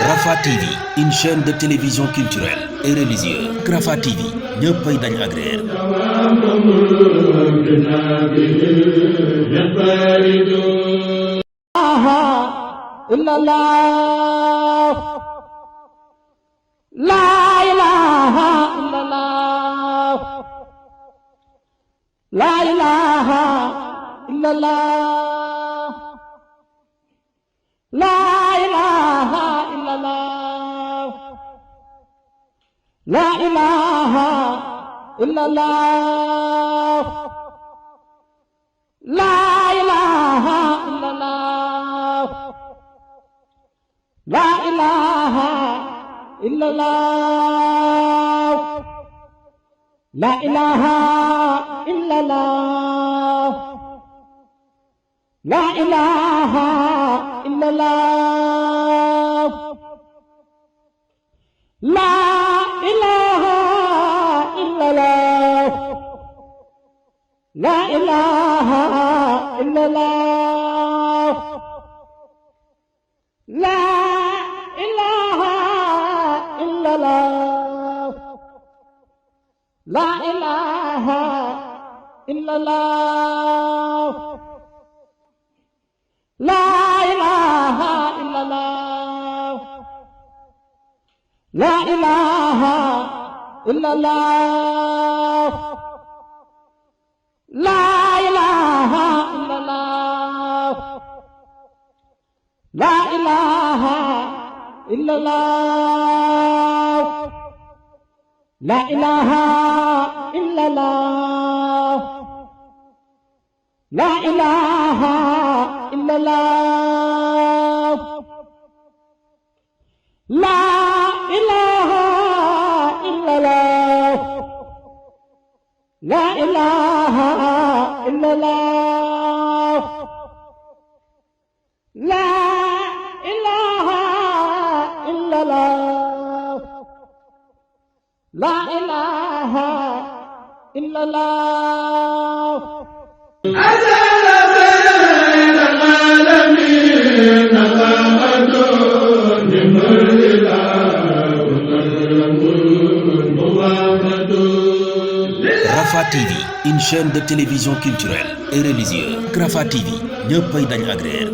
Rafah TV, une chaîne de télévision culturelle et religieuse. Rafah TV ñëppay dañ agréer. La ilaha illallah, la ilaha illallah, la ilaha illallah, la ilaha illallah, la ilaha illallah, la La ilaha illallah, la ilaha illallah, la ilaha illallah, la ilaha illallah, la ilaha illallah. La ilaha illallah, la ilaha illallah, la ilaha illallah, la ilaha illallah, la ilaha illallah, la ilaha illallah, la ilaha illallah, la ilaha illallah. Rafah TV, une chaîne de télévision culturelle et religieuse. Rafah TV ñëppay dañ agréer.